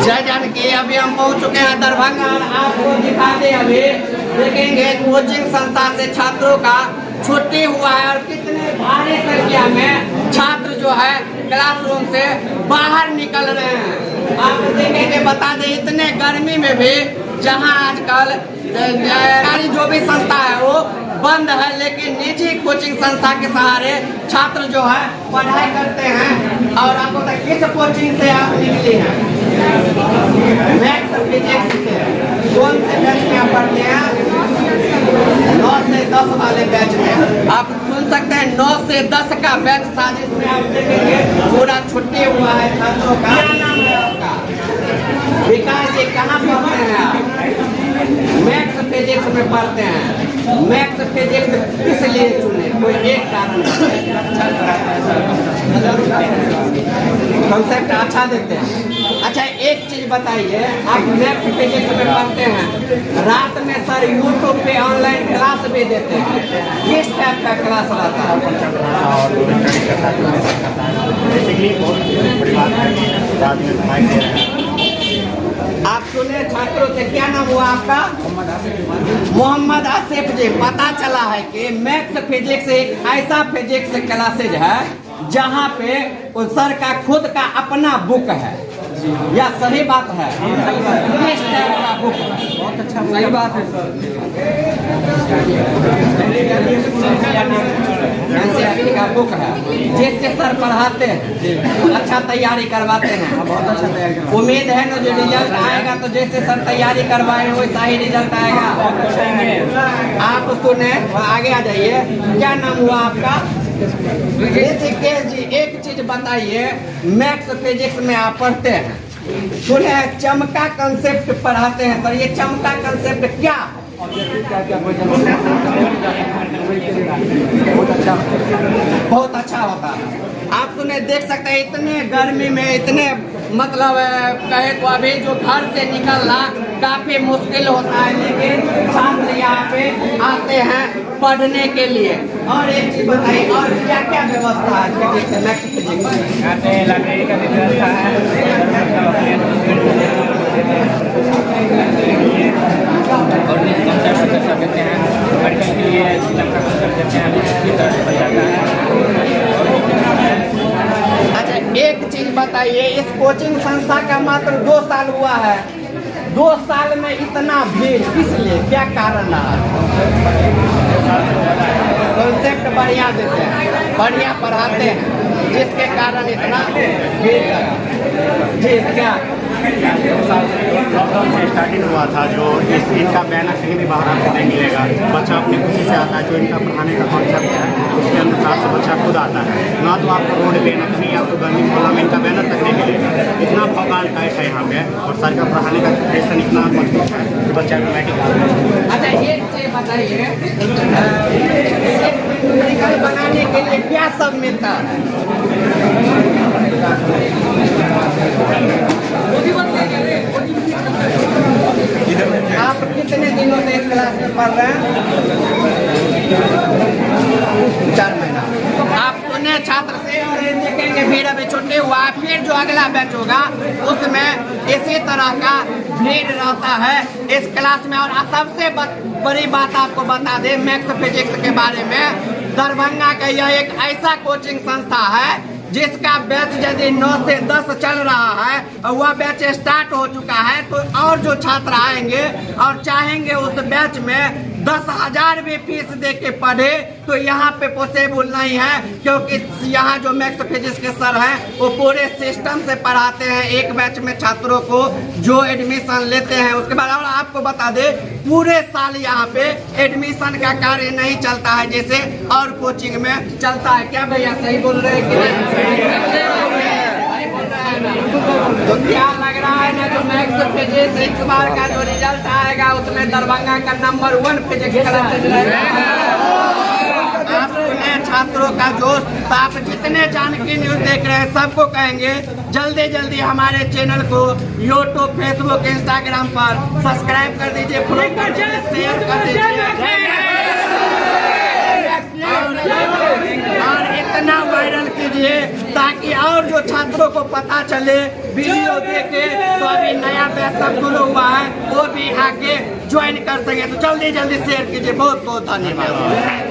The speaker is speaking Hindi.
जय जानकी। अभी हम पहुंच चुके हैं दरभंगा और आपको दिखाते अभी देखेंगे कोचिंग संस्था से छात्रों का छुट्टी हुआ है और कितने भारी संख्या में छात्र जो है क्लासरूम से बाहर निकल रहे हैं। आप देखेंगे, बता दें इतने गर्मी में भी जहां आजकल सरकारी जो भी संस्था है वो बंद है, लेकिन निजी कोचिंग संस्था के सहारे छात्र जो है पढ़ाई करते हैं। और आपको किस कोचिंग से आप निकली हैं? मैथ्स फिजिक्स से। कौन से बैच में आप पढ़ते हैं? 9 से 10 वाले बैच में। आप सुन सकते हैं 9 से 10 का बैच था जिसमें आप देखेंगे पूरा छुट्टी हुआ है छात्रों का। क्या नाम है आपका? विकास जी। कहाँ पढ़ते हैं आप? मैथ्स फिजिक्स में पढ़ते हैं। मैथ्स फिजिक्स किस लिए चुने? कोई एक कारण? कॉन्सेप्ट अच्छा देते हैं। अच्छा, एक चीज बताइए, आप मैथ्स फिजिक्स में पढ़ते हैं, रात में सर यूट्यूब पे ऑनलाइन क्लास भी देते हैं, किस टाइप का क्लास रहता है? आप सुने छात्रों से, क्या नाम हुआ आपका? मोहम्मद आसिफ जी। पता चला है कि मैथ्स फिजिक्स एक ऐसा फिजिक्स क्लासेज है जहाँ पे उस सर का खुद का अपना बुक है। या सही बात है? किस टाइप का बुक है? बहुत अच्छा, सही बात है सर। एनसीईआरटी का बुक है जिससे सर पढ़ाते हैं, अच्छा तैयारी करवाते हैं। बहुत अच्छा तैयारी। उम्मीद है ना जो रिजल्ट आएगा तो जैसे सर तैयारी करवाए वैसा ही रिजल्ट आएगा। आप सुने, आगे आ जाइए। क्या नाम हुआ आपका? ऋषिकेश जी। एक चीज बताइए, मैथ्स फिजिक्स में आप पढ़ते हैं, सुने चमका कंसेप्ट पढ़ाते हैं सर, ये चमका कंसेप्ट क्या? बहुत अच्छा होता है। आप सुने, देख सकते हैं इतने गर्मी में, इतने मतलब कहे तो अभी जो घर से निकलना काफी मुश्किल होता है, लेकिन छात्र यहाँ पे आते हैं पढ़ने के लिए। और एक चीज बताइए, और क्या क्या व्यवस्था है फिजिक्स में? मैथ्स फिजिक्स में लाइब्रेरी का भी व्यवस्था है और देते हैं, मेडिकल के लिए देते हैं। अच्छा, एक चीज बताइए, इस कोचिंग संस्था का मात्र 2 साल हुआ है, 2 साल में इतना भीड़ किस लिए, क्या कारण रहा? कॉन्सेप्ट बढ़िया देते हैं, बढ़िया पढ़ाते हैं, जिसके कारण इतना भीड़ लगा। जी क्या? लॉकडाउन से स्टार्टिंग हुआ था, जो इनका बैनर कहीं भी बाहर आपको नहीं मिलेगा। बच्चा अपनी खुशी से आता है, जो इनका पढ़ाने का कॉन्सेप्ट है उसके अनुसार से बच्चा खुद आता है। ना तो आपको रोड पे, ना कहीं आपको गर्मी मोहल्ला में इनका बैनर तक नहीं मिलेगा। इतना भौकाल टाइट है यहाँ पे, और सर का पढ़ाने का प्रेशर इतना मजबूत है कि बच्चा ऑटोमेटिक आता है। अच्छा, एक चीज बताइए, मेडिकल बनाने के लिए क्या सब मिलता है? आप कितने दिनों से इस क्लास में पढ़ रहे हैं? 4 महीना। आप सुने छात्र से, और देखेंगे भीड़ अभी छुट्टी हुआ, फिर जो अगला बैच होगा उसमें इसी तरह का भीड़ रहता है इस क्लास में। और सबसे बड़ी बात आपको बता दें मैथ्स फिजिक्स के बारे में, दरभंगा का यह एक ऐसा कोचिंग संस्था है जिसका बैच यदि 9 से 10 चल रहा है और वह बैच स्टार्ट हो चुका है, तो और जो छात्र आएंगे और चाहेंगे उस बैच में 10,000 भी फीस दे के पढ़े तो यहाँ पे पॉसिबल नहीं है, क्योंकि यहाँ जो मैथ्स फिजिक्स के सर हैं वो पूरे सिस्टम से पढ़ाते हैं। एक बैच में छात्रों को जो एडमिशन लेते हैं उसके बाद, और आपको बता दे पूरे साल यहाँ पे एडमिशन का कार्य नहीं चलता है जैसे और कोचिंग में चलता है। क्या भैया सही बोल रहे हैं कि तो क्या लग रहा है ना, जो मैथ्स फिजिक्स इस बार का जो रिजल्ट आएगा उसमें दरभंगा का नंबर 1 फिजिक्स छात्रों का जोश। तो आप जितने जानकी न्यूज देख रहे हैं सबको कहेंगे जल्दी जल्दी हमारे चैनल को यूट्यूब, फेसबुक, इंस्टाग्राम पर सब्सक्राइब कर दीजिए, शेयर कर दीजिए और इतना वायरल कीजिए ताकि और जो छात्रों को पता चले, वीडियो देखे। तो अभी नया बैच सब शुरू हुआ है, वो भी आके ज्वाइन कर सके। तो जल्दी जल्दी शेयर कीजिए। बहुत बहुत धन्यवाद।